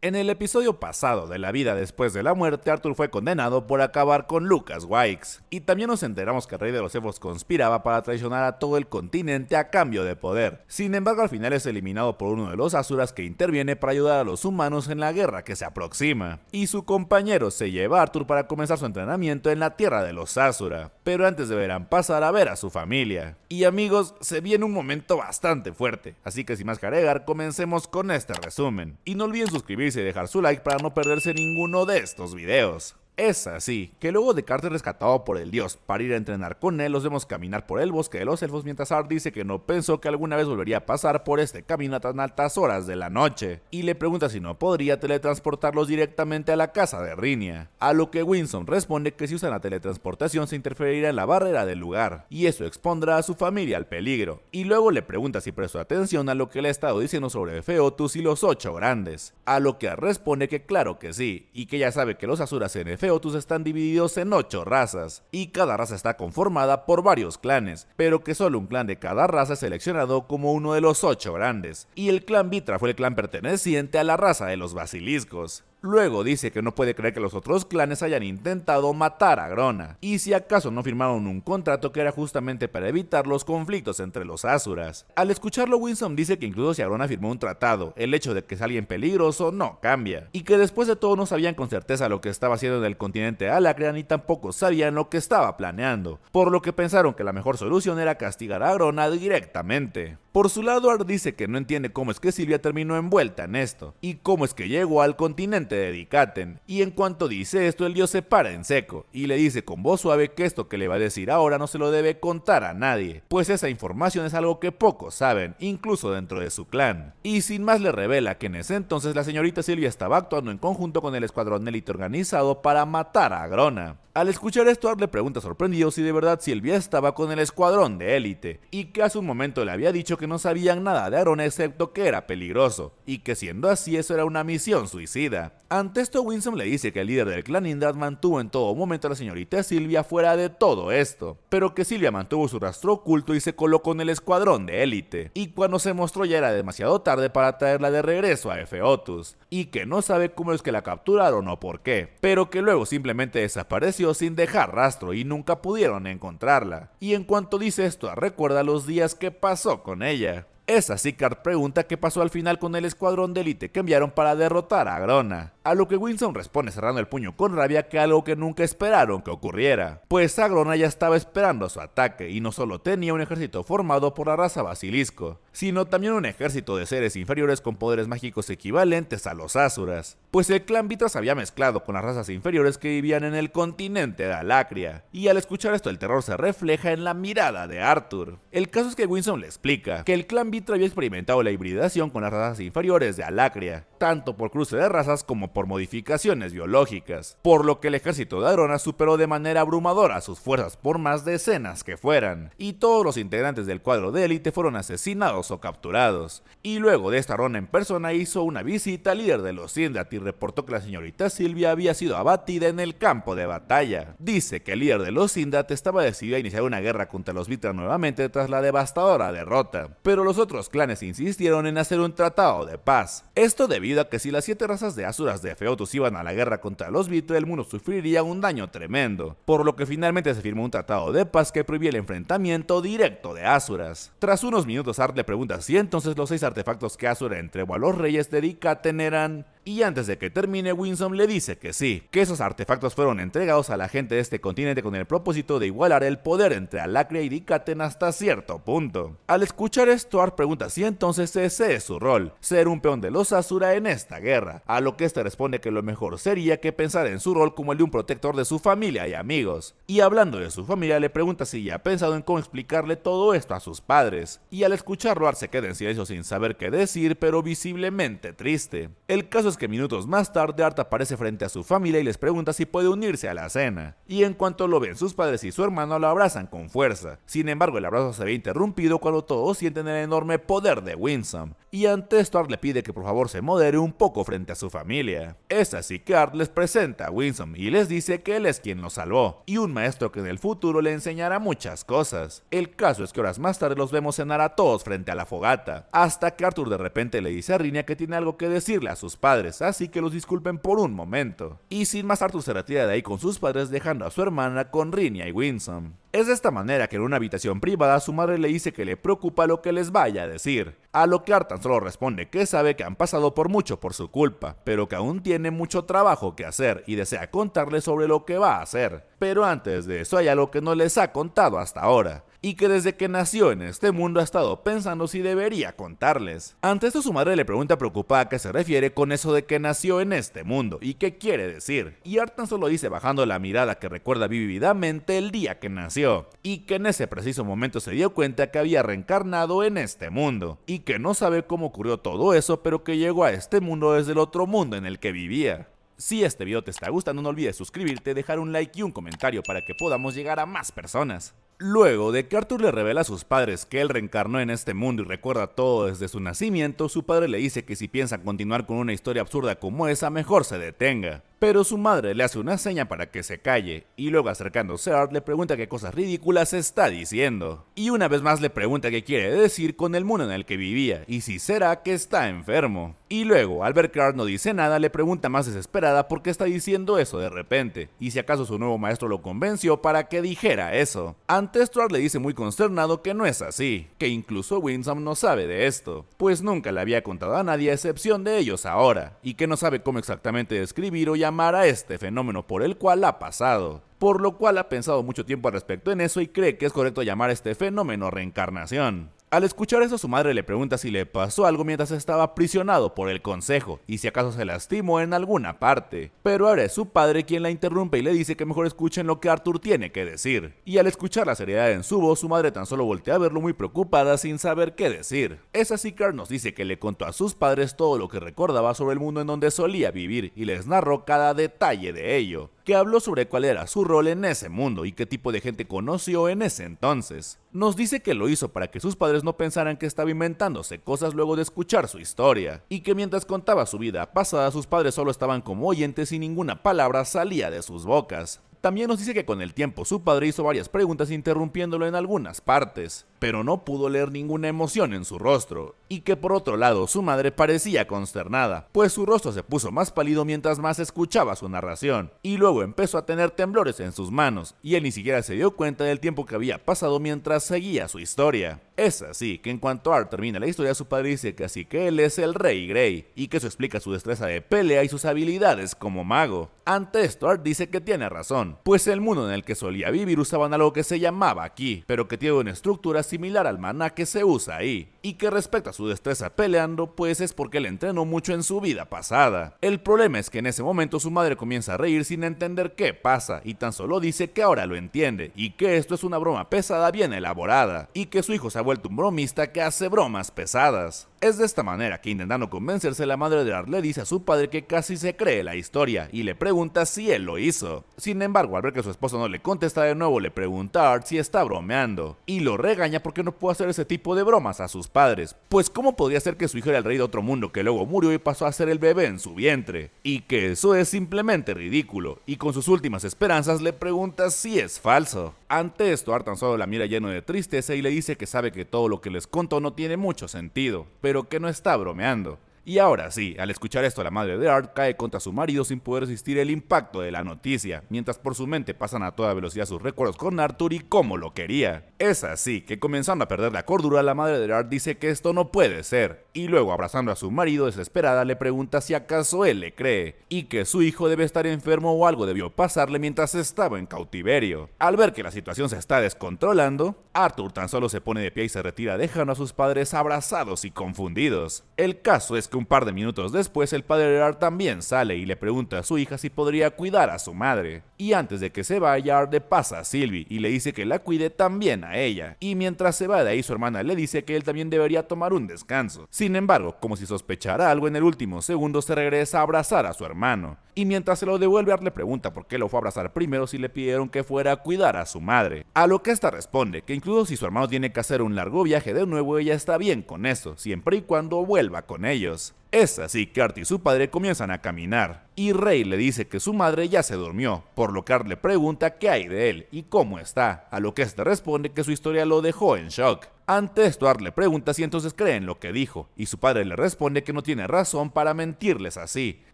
En el episodio pasado de La vida después de la muerte, Arthur fue condenado por acabar con Lucas Wykes, y también nos enteramos que el rey de los elfos conspiraba para traicionar a todo el continente a cambio de poder. Sin embargo, al final es eliminado por uno de los Asuras que interviene para ayudar a los humanos en la guerra que se aproxima, y su compañero se lleva a Arthur para comenzar su entrenamiento en la tierra de los Asura, pero antes deberán pasar a ver a su familia. Y amigos, se viene un momento bastante fuerte, así que sin más que agregar, comencemos con este resumen, y no olviden suscribirse y dejar su like para no perderse ninguno de estos videos. Es así, que luego de Carter rescatado por el dios para ir a entrenar con él, los vemos caminar por el bosque de los elfos mientras Art dice que no pensó que alguna vez volvería a pasar por este camino a tan altas horas de la noche, y le pregunta si no podría teletransportarlos directamente a la casa de Rhynia, a lo que Winsome responde que si usan la teletransportación se interferirá en la barrera del lugar, y eso expondrá a su familia al peligro, y luego le pregunta si prestó atención a lo que le ha estado diciendo sobre Feotus y los 8 grandes, a lo que Art responde que claro que sí, y que ya sabe que los Asuras en Feotus están divididos en 8 razas, y cada raza está conformada por varios clanes, pero que solo un clan de cada raza es seleccionado como uno de los 8 grandes, y el clan Vitra fue el clan perteneciente a la raza de los basiliscos. Luego dice que no puede creer que los otros clanes hayan intentado matar a Grona, y si acaso no firmaron un contrato que era justamente para evitar los conflictos entre los Asuras. Al escucharlo, Winsome dice que incluso si Grona firmó un tratado, el hecho de que es alguien peligroso no cambia, y que después de todo no sabían con certeza lo que estaba haciendo en el continente Alacria ni tampoco sabían lo que estaba planeando, por lo que pensaron que la mejor solución era castigar a Grona directamente. Por su lado, Art dice que no entiende cómo es que Sylvia terminó envuelta en esto, y cómo es que llegó al continente de Dikaten, y en cuanto dice esto el dios se para en seco, y le dice con voz suave que esto que le va a decir ahora no se lo debe contar a nadie, pues esa información es algo que pocos saben, incluso dentro de su clan, y sin más le revela que en ese entonces la señorita Sylvia estaba actuando en conjunto con el escuadrón élite organizado para matar a Grona. Al escuchar esto, Art le pregunta sorprendido si de verdad Sylvia estaba con el escuadrón de élite, y que hace un momento le había dicho que no sabían nada de Grona excepto que era peligroso, y que siendo así eso era una misión suicida. Ante esto, Winsome le dice que el líder del clan Indrad mantuvo en todo momento a la señorita Sylvia fuera de todo esto, pero que Sylvia mantuvo su rastro oculto y se colocó en el escuadrón de élite, y cuando se mostró ya era demasiado tarde para traerla de regreso a Feotus, y que no sabe cómo es que la capturaron o por qué, pero que luego simplemente desapareció sin dejar rastro y nunca pudieron encontrarla. Y en cuanto dice esto, recuerda los días que pasó con ella. Es así que Art pregunta qué pasó al final con el escuadrón de élite que enviaron para derrotar a Grona, a lo que Winsome responde cerrando el puño con rabia que algo que nunca esperaron que ocurriera, pues a Grona ya estaba esperando su ataque y no solo tenía un ejército formado por la raza basilisco, sino también un ejército de seres inferiores con poderes mágicos equivalentes a los Asuras, pues el clan Vitra se había mezclado con las razas inferiores que vivían en el continente de Alacria, y al escuchar esto el terror se refleja en la mirada de Arthur. El caso es que Winsome le explica que el clan Vitra había experimentado la hibridación con las razas inferiores de Alacria, tanto por cruce de razas como por modificaciones biológicas, por lo que el ejército de Grona superó de manera abrumadora sus fuerzas por más decenas que fueran, y todos los integrantes del cuadro de élite fueron asesinados o capturados. Y luego de esta ronda en persona hizo una visita al líder de los Sindrat y reportó que la señorita Sylvia había sido abatida en el campo de batalla. Dice que el líder de los Sindrat estaba decidido a iniciar una guerra contra los Vitra nuevamente tras la devastadora derrota, pero los otros clanes insistieron en hacer un tratado de paz. Esto debido a que si las 7 razas de Asuras de Feotus iban a la guerra contra los Vitra, el mundo sufriría un daño tremendo, por lo que finalmente se firmó un tratado de paz que prohibía el enfrentamiento directo de Asuras. Tras unos minutos, Art le pregunta si entonces los 6 artefactos que Asura entregó a los reyes de Dikaten eran... Y antes de que termine, Winsome le dice que sí, que esos artefactos fueron entregados a la gente de este continente con el propósito de igualar el poder entre Alacria y Dikaten hasta cierto punto. Al escuchar esto, Art pregunta si entonces ese es su rol, ser un peón de los Asura en esta guerra, a lo que este responde que lo mejor sería que pensara en su rol como el de un protector de su familia y amigos. Y hablando de su familia, le pregunta si ya ha pensado en cómo explicarle todo esto a sus padres, y al escucharlo Art se queda en silencio sin saber qué decir, pero visiblemente triste. El caso es que minutos más tarde Art aparece frente a su familia y les pregunta si puede unirse a la cena, y en cuanto lo ven sus padres y su hermano lo abrazan con fuerza. Sin embargo, el abrazo se ve interrumpido cuando todos sienten el enorme poder de Winsome, y ante esto Art le pide que por favor se modere un poco frente a su familia. Es así que Art les presenta a Winsome y les dice que él es quien lo salvó, y un maestro que en el futuro le enseñará muchas cosas. El caso es que horas más tarde los vemos cenar a todos frente a la fogata, hasta que Arthur de repente le dice a Rhynia que tiene algo que decirle a sus padres, padres, así que los disculpen por un momento. Y sin más, Arthur se retira de ahí con sus padres, dejando a su hermana con Rhaenyra y Winsome. Es de esta manera que en una habitación privada su madre le dice que le preocupa lo que les vaya a decir, a lo que Art tan solo responde que sabe que han pasado por mucho por su culpa, pero que aún tiene mucho trabajo que hacer y desea contarles sobre lo que va a hacer. Pero antes de eso hay algo que no les ha contado hasta ahora, y que desde que nació en este mundo ha estado pensando si debería contarles. Ante esto su madre le pregunta preocupada a qué se refiere con eso de que nació en este mundo y qué quiere decir, y Art tan solo dice bajando la mirada que recuerda vívidamente el día que nació, y que en ese preciso momento se dio cuenta que había reencarnado en este mundo, y que no sabe cómo ocurrió todo eso, pero que llegó a este mundo desde el otro mundo en el que vivía. Si este video te está gustando, no olvides suscribirte, dejar un like y un comentario para que podamos llegar a más personas. Luego de que Arthur le revela a sus padres que él reencarnó en este mundo y recuerda todo desde su nacimiento, su padre le dice que si piensan continuar con una historia absurda como esa, mejor se detenga. Pero su madre le hace una seña para que se calle, y luego acercándose a Art le pregunta qué cosas ridículas está diciendo. Y una vez más le pregunta qué quiere decir con el mundo en el que vivía, y si será que está enfermo. Y luego, al ver que Art no dice nada, le pregunta más desesperada por qué está diciendo eso de repente, y si acaso su nuevo maestro lo convenció para que dijera eso. Ante esto Art le dice muy consternado que no es así, que incluso Winsome no sabe de esto, pues nunca le había contado a nadie a excepción de ellos ahora, y que no sabe cómo exactamente describir o llamar a este fenómeno por el cual ha pasado, por lo cual ha pensado mucho tiempo al respecto en eso y cree que es correcto llamar a este fenómeno reencarnación. Al escuchar eso, su madre le pregunta si le pasó algo mientras estaba aprisionado por el consejo, y si acaso se lastimó en alguna parte. Pero ahora es su padre quien la interrumpe y le dice que mejor escuchen lo que Arthur tiene que decir. Y al escuchar la seriedad en su voz, su madre tan solo voltea a verlo muy preocupada sin saber qué decir. Es así que Art nos dice que le contó a sus padres todo lo que recordaba sobre el mundo en donde solía vivir, y les narró cada detalle de ello, que habló sobre cuál era su rol en ese mundo y qué tipo de gente conoció en ese entonces. Nos dice que lo hizo para que sus padres no pensaran que estaba inventándose cosas luego de escuchar su historia, y que mientras contaba su vida pasada sus padres solo estaban como oyentes y ninguna palabra salía de sus bocas. También nos dice que con el tiempo su padre hizo varias preguntas interrumpiéndolo en algunas partes, pero no pudo leer ninguna emoción en su rostro, y que por otro lado su madre parecía consternada, pues su rostro se puso más pálido mientras más escuchaba su narración, y luego empezó a tener temblores en sus manos, y él ni siquiera se dio cuenta del tiempo que había pasado mientras seguía su historia. Es así que en cuanto Art termina la historia, su padre dice que así que él es el Rey Grey, y que eso explica su destreza de pelea y sus habilidades como mago. Ante esto Art dice que tiene razón, pues el mundo en el que solía vivir usaban algo que se llamaba ki, pero que tiene una estructura similar al maná que se usa ahí, y que respecto a su destreza peleando, pues es porque él entrenó mucho en su vida pasada. El problema es que en ese momento su madre comienza a reír sin entender qué pasa, y tan solo dice que ahora lo entiende, y que esto es una broma pesada bien elaborada, y que su hijo se ha vuelto un bromista que hace bromas pesadas. Es de esta manera que, intentando convencerse, la madre de Art le dice a su padre que casi se cree la historia y le pregunta si él lo hizo. Sin embargo, al ver que su esposo no le contesta de nuevo, le pregunta a Art si está bromeando y lo regaña porque no puede hacer ese tipo de bromas a sus padres, pues cómo podría ser que su hijo era el rey de otro mundo que luego murió y pasó a ser el bebé en su vientre, y que eso es simplemente ridículo, y con sus últimas esperanzas le pregunta si es falso. Ante esto, Art tan solo la mira lleno de tristeza y le dice que sabe que todo lo que les contó no tiene mucho sentido, pero que no está bromeando. Y ahora sí, al escuchar esto, la madre de Art cae contra su marido sin poder resistir el impacto de la noticia, mientras por su mente pasan a toda velocidad sus recuerdos con Arthur y cómo lo quería. Es así que, comenzando a perder la cordura, la madre de Art dice que esto no puede ser, y luego abrazando a su marido desesperada le pregunta si acaso él le cree, y que su hijo debe estar enfermo o algo debió pasarle mientras estaba en cautiverio. Al ver que la situación se está descontrolando, Arthur tan solo se pone de pie y se retira, dejando a sus padres abrazados y confundidos. El caso es que un par de minutos después el padre de Art también sale y le pregunta a su hija si podría cuidar a su madre. Y antes de que se vaya, Art le pasa a Sylvie y le dice que la cuide también a ella. Y mientras se va de ahí, su hermana le dice que él también debería tomar un descanso. Sin embargo, como si sospechara algo, en el último segundo se regresa a abrazar a su hermano. Y mientras se lo devuelve, Art le pregunta por qué lo fue a abrazar primero si le pidieron que fuera a cuidar a su madre. A lo que esta responde que incluso si su hermano tiene que hacer un largo viaje de nuevo, ella está bien con eso, siempre y cuando vuelva con ellos. Es así que Art y su padre comienzan a caminar, y Rey le dice que su madre ya se durmió, por lo que Art le pregunta qué hay de él y cómo está, a lo que este responde que su historia lo dejó en shock. Ante esto, Art le pregunta si entonces cree en lo que dijo, y su padre le responde que no tiene razón para mentirles así,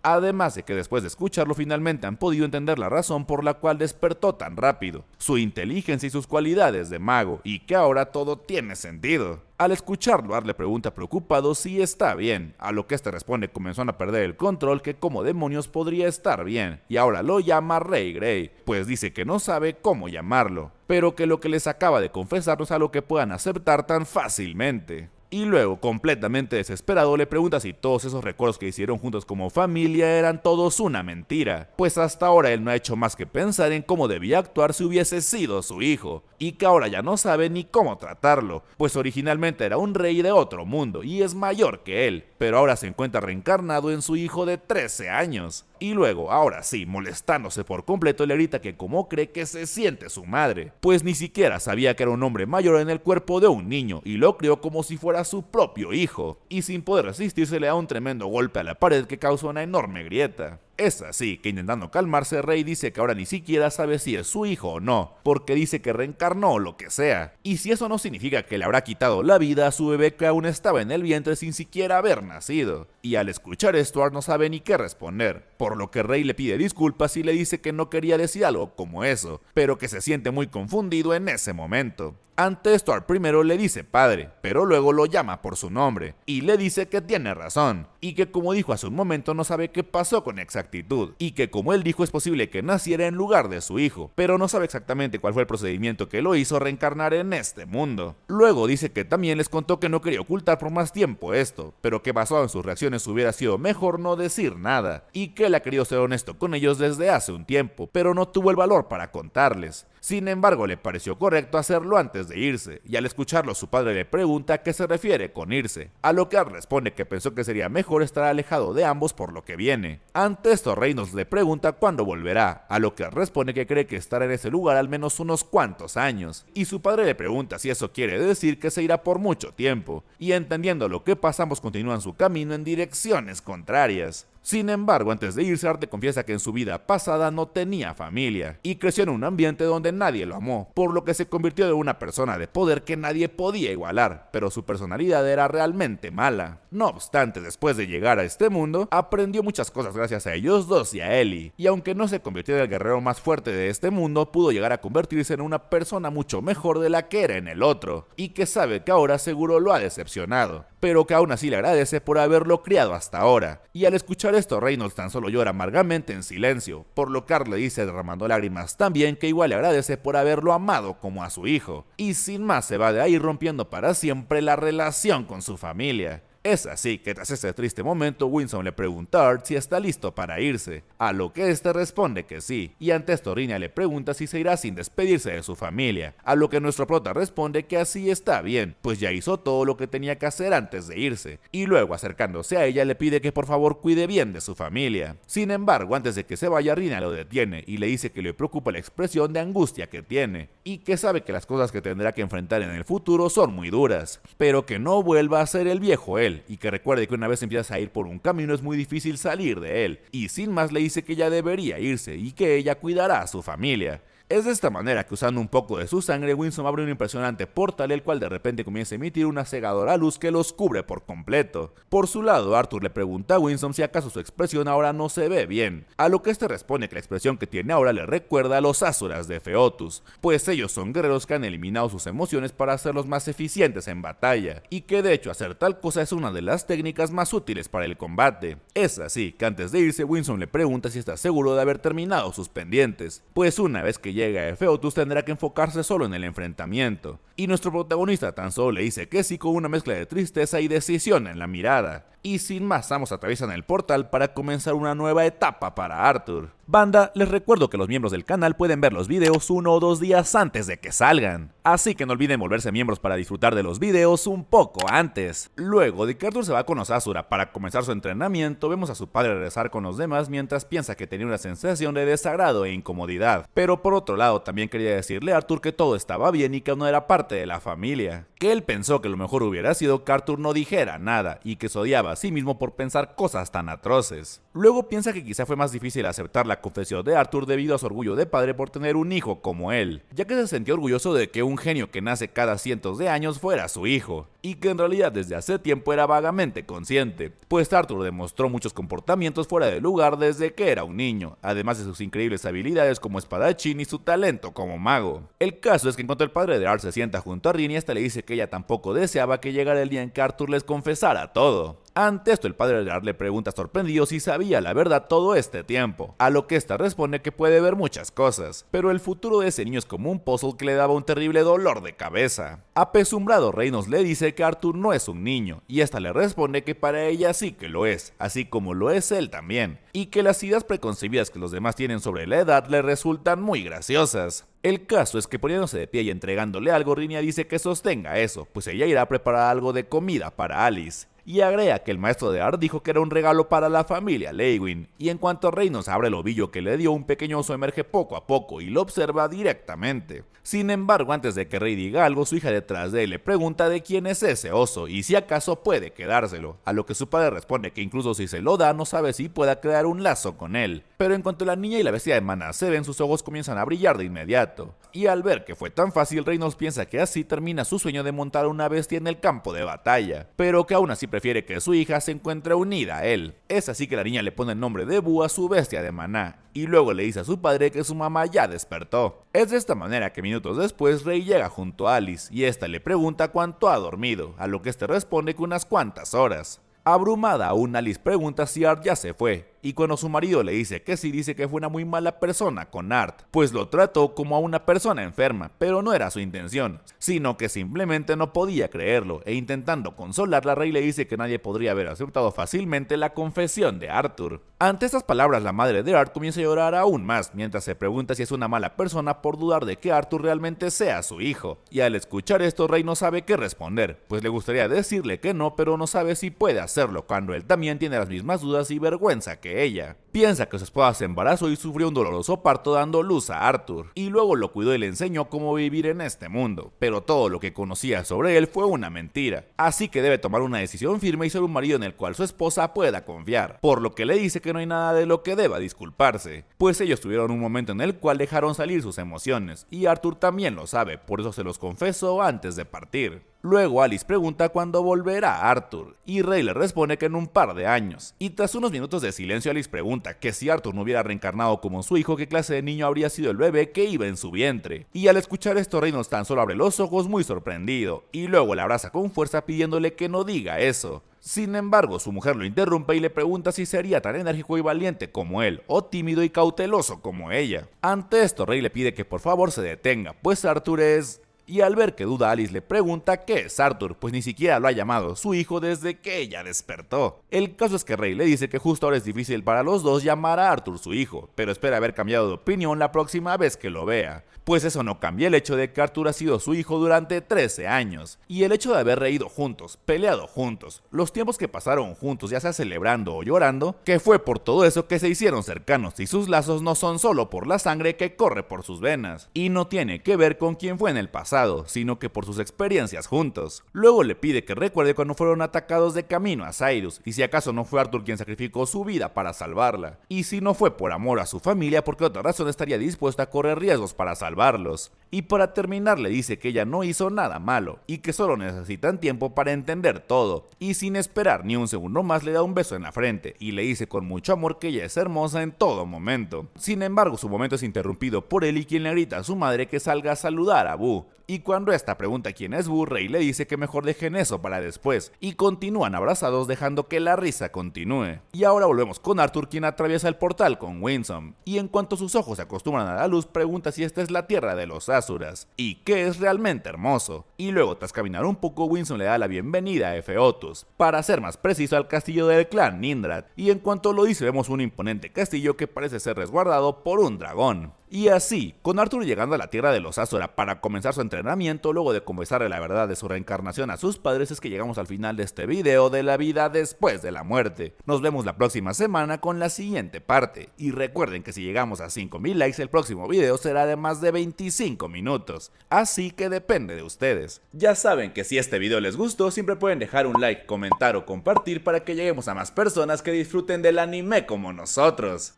además de que después de escucharlo finalmente han podido entender la razón por la cual despertó tan rápido, su inteligencia y sus cualidades de mago, y que ahora todo tiene sentido. Al escucharlo, Art le pregunta preocupado si está bien, a lo que este responde comenzando a perder el control que como demonios podría estar bien, y ahora lo llama Rey Grey, pues dice que no sabe cómo llamarlo, pero que lo que les acaba de confesar no es algo que puedan aceptar tan fácilmente. Y luego, completamente desesperado, le pregunta si todos esos recuerdos que hicieron juntos como familia eran todos una mentira, pues hasta ahora él no ha hecho más que pensar en cómo debía actuar si hubiese sido su hijo, y que ahora ya no sabe ni cómo tratarlo, pues originalmente era un rey de otro mundo y es mayor que él, pero ahora se encuentra reencarnado en su hijo de 13 años. Y luego, ahora sí, molestándose por completo, le grita que cómo cree que se siente su madre, pues ni siquiera sabía que era un hombre mayor en el cuerpo de un niño y lo crió como si fuera su propio hijo, y sin poder resistirse le da un tremendo golpe a la pared que causa una enorme grieta. Es así que intentando calmarse, Rey dice que ahora ni siquiera sabe si es su hijo o no, porque dice que reencarnó o lo que sea, y si eso no significa que le habrá quitado la vida a su bebé que aún estaba en el vientre sin siquiera haber nacido. Y al escuchar esto, Art no sabe ni qué responder, por lo que Rey le pide disculpas y le dice que no quería decir algo como eso, pero que se siente muy confundido en ese momento. Ante esto, Art primero le dice padre, pero luego lo llama por su nombre, y le dice que tiene razón, y que como dijo hace un momento no sabe qué pasó con exactitud, y que como él dijo es posible que naciera en lugar de su hijo, pero no sabe exactamente cuál fue el procedimiento que lo hizo reencarnar en este mundo. Luego dice que también les contó que no quería ocultar por más tiempo esto, pero que basado en sus reacciones hubiera sido mejor no decir nada, y que él ha querido ser honesto con ellos desde hace un tiempo, pero no tuvo el valor para contarles. Sin embargo, le pareció correcto hacerlo antes de irse, y al escucharlo su padre le pregunta a qué se refiere con irse, a lo que Art responde que pensó que sería mejor estar alejado de ambos por lo que viene. Ante esto Reynolds le pregunta cuándo volverá, a lo que Art responde que cree que estará en ese lugar al menos unos cuantos años, y su padre le pregunta si eso quiere decir que se irá por mucho tiempo, y entendiendo lo que pasa ambos continúan su camino en direcciones contrarias. Sin embargo, antes de irse, Art le confiesa que en su vida pasada no tenía familia, y creció en un ambiente donde nadie lo amó, por lo que se convirtió en una persona de poder que nadie podía igualar, pero su personalidad era realmente mala. No obstante, después de llegar a este mundo, aprendió muchas cosas gracias a ellos dos y a Ellie, y aunque no se convirtió en el guerrero más fuerte de este mundo, pudo llegar a convertirse en una persona mucho mejor de la que era en el otro, y que sabe que ahora seguro lo ha decepcionado, pero que aún así le agradece por haberlo criado hasta ahora. Y al escuchar esto, Reynolds tan solo llora amargamente en silencio, por lo que Art le dice derramando lágrimas también que igual le agradece por haberlo amado como a su hijo, y sin más se va de ahí rompiendo para siempre la relación con su familia. Es así que tras ese triste momento, Winston le pregunta a Art si está listo para irse, a lo que este responde que sí, y ante esto Rina le pregunta si se irá sin despedirse de su familia, a lo que nuestro prota responde que así está bien, pues ya hizo todo lo que tenía que hacer antes de irse, y luego acercándose a ella le pide que por favor cuide bien de su familia. Sin embargo, antes de que se vaya, Rina lo detiene y le dice que le preocupa la expresión de angustia que tiene, y que sabe que las cosas que tendrá que enfrentar en el futuro son muy duras, pero que no vuelva a ser el viejo él, y que recuerde que una vez empiezas a ir por un camino es muy difícil salir de él, y sin más le dice que ya debería irse y que ella cuidará a su familia. Es de esta manera que usando un poco de su sangre, Winston abre un impresionante portal el cual de repente comienza a emitir una cegadora luz que los cubre por completo. Por su lado, Arthur le pregunta a Winston si acaso su expresión ahora no se ve bien, a lo que este responde que la expresión que tiene ahora le recuerda a los Asuras de Feotus, pues ellos son guerreros que han eliminado sus emociones para hacerlos más eficientes en batalla, y que de hecho hacer tal cosa es una de las técnicas más útiles para el combate. Es así que antes de irse, Winston le pregunta si está seguro de haber terminado sus pendientes, pues una vez que llega a Feotus tendrá que enfocarse solo en el enfrentamiento, y nuestro protagonista tan solo le dice que sí con una mezcla de tristeza y decisión en la mirada. Y sin más, ambos atraviesan el portal para comenzar una nueva etapa para Arthur. Banda, les recuerdo que los miembros del canal pueden ver los videos 1 o 2 días antes de que salgan, así que no olviden volverse miembros para disfrutar de los videos un poco antes. Luego de que Arthur se va con los Asura para comenzar su entrenamiento, vemos a su padre regresar con los demás mientras piensa que tenía una sensación de desagrado e incomodidad, pero por otro lado también quería decirle a Arthur que todo estaba bien y que no era parte de la familia, que él pensó que lo mejor hubiera sido que Arthur no dijera nada y que se odiaba a sí mismo por pensar cosas tan atroces. Luego piensa que quizá fue más difícil aceptar la confesión de Arthur debido a su orgullo de padre por tener un hijo como él, ya que se sentía orgulloso de que un genio que nace cada cientos de años fuera su hijo, y que en realidad desde hace tiempo era vagamente consciente, pues Arthur demostró muchos comportamientos fuera de lugar desde que era un niño, además de sus increíbles habilidades como espadachín y su talento como mago. El caso es que en cuanto el padre de Art se sienta junto a Rini, esta le dice que ella tampoco deseaba que llegara el día en que Arthur les confesara todo. Ante esto, el padre de Art le pregunta sorprendido si sabía la verdad todo este tiempo, a lo que esta responde que puede ver muchas cosas, pero el futuro de ese niño es como un puzzle que le daba un terrible dolor de cabeza. Apesumbrado, Reynolds le dice que Arthur no es un niño, y esta le responde que para ella sí que lo es, así como lo es él también, y que las ideas preconcebidas que los demás tienen sobre la edad le resultan muy graciosas. El caso es que poniéndose de pie y entregándole algo, Rini dice que sostenga eso, pues ella irá a preparar algo de comida para Alice. Y agrega que el maestro de Art dijo que era un regalo para la familia Lewin, y en cuanto Reynolds abre el ovillo que le dio, un pequeño oso emerge poco a poco y lo observa directamente. Sin embargo, antes de que Rey diga algo, su hija detrás de él le pregunta de quién es ese oso y si acaso puede quedárselo, a lo que su padre responde que incluso si se lo da no sabe si pueda crear un lazo con él. Pero en cuanto la niña y la bestia de Mana se ven, sus ojos comienzan a brillar de inmediato, y al ver que fue tan fácil, Reynolds piensa que así termina su sueño de montar una bestia en el campo de batalla, pero que aún así prefiere que su hija se encuentre unida a él. Es así que la niña le pone el nombre de Boo a su bestia de maná, y luego le dice a su padre que su mamá ya despertó. Es de esta manera que minutos después Rey llega junto a Alice, y esta le pregunta cuánto ha dormido, a lo que este responde que unas cuantas horas. Abrumada aún, Alice pregunta si Art ya se fue, y cuando su marido le dice que sí, dice que fue una muy mala persona con Art, pues lo trató como a una persona enferma, pero no era su intención, sino que simplemente no podía creerlo, e intentando consolarla, Rey le dice que nadie podría haber aceptado fácilmente la confesión de Arthur. Ante estas palabras, la madre de Art comienza a llorar aún más, mientras se pregunta si es una mala persona por dudar de que Arthur realmente sea su hijo, y al escuchar esto, Rey no sabe qué responder, pues le gustaría decirle que no, pero no sabe si puede hacerlo, cuando él también tiene las mismas dudas y vergüenza que ella. Piensa que su esposa se embarazó y sufrió un doloroso parto dando luz a Arthur, y luego lo cuidó y le enseñó cómo vivir en este mundo, pero todo lo que conocía sobre él fue una mentira, así que debe tomar una decisión firme y ser un marido en el cual su esposa pueda confiar, por lo que le dice que no hay nada de lo que deba disculparse, pues ellos tuvieron un momento en el cual dejaron salir sus emociones, y Arthur también lo sabe, por eso se los confesó antes de partir. Luego Alice pregunta cuándo volverá Arthur, y Rey le responde que en un par de años, y tras unos minutos de silencio Alice pregunta que si Arthur no hubiera reencarnado como su hijo, qué clase de niño habría sido el bebé que iba en su vientre, y al escuchar esto Reynolds tan solo abre los ojos muy sorprendido, y luego la abraza con fuerza pidiéndole que no diga eso. Sin embargo, su mujer lo interrumpe y le pregunta si sería tan enérgico y valiente como él, o tímido y cauteloso como ella. Ante esto, Rey le pide que por favor se detenga, pues Arthur es... Y al ver que duda, Alice le pregunta qué es Arthur, pues ni siquiera lo ha llamado su hijo desde que ella despertó. El caso es que Rey le dice que justo ahora es difícil para los dos llamar a Arthur su hijo, pero espera haber cambiado de opinión la próxima vez que lo vea, pues eso no cambia el hecho de que Arthur ha sido su hijo durante 13 años, y el hecho de haber reído juntos, peleado juntos, los tiempos que pasaron juntos, ya sea celebrando o llorando, que fue por todo eso que se hicieron cercanos, y sus lazos no son solo por la sangre que corre por sus venas, y no tiene que ver con quién fue en el pasado, sino que por sus experiencias juntos. Luego le pide que recuerde cuando fueron atacados de camino a Cyrus, y si acaso no fue Arthur quien sacrificó su vida para salvarla, y si no fue por amor a su familia, ¿por qué otra razón estaría dispuesta a correr riesgos para salvarlos? Y para terminar le dice que ella no hizo nada malo, y que solo necesitan tiempo para entender todo, y sin esperar ni un segundo más le da un beso en la frente, y le dice con mucho amor que ella es hermosa en todo momento. Sin embargo, su momento es interrumpido por él y quien le grita a su madre que salga a saludar a Boo, y cuando esta pregunta quién es Boo, Rey le dice que mejor dejen eso para después, y continúan abrazados dejando que la risa continúe. Y ahora volvemos con Arthur, quien atraviesa el portal con Winsome, y en cuanto sus ojos se acostumbran a la luz, pregunta si esta es la tierra de los Asuras, y que es realmente hermoso. Y luego, tras caminar un poco, Winsome le da la bienvenida a Efeotus, para ser más preciso al castillo del clan Nindrad, y en cuanto lo dice vemos un imponente castillo que parece ser resguardado por un dragón. Y así, con Arthur llegando a la tierra de los Azora para comenzar su entrenamiento, luego de confesarle la verdad de su reencarnación a sus padres, es que llegamos al final de este video de la vida después de la muerte. Nos vemos la próxima semana con la siguiente parte, y recuerden que si llegamos a 5000 likes el próximo video será de más de 25 minutos, así que depende de ustedes. Ya saben que si este video les gustó, siempre pueden dejar un like, comentar o compartir para que lleguemos a más personas que disfruten del anime como nosotros.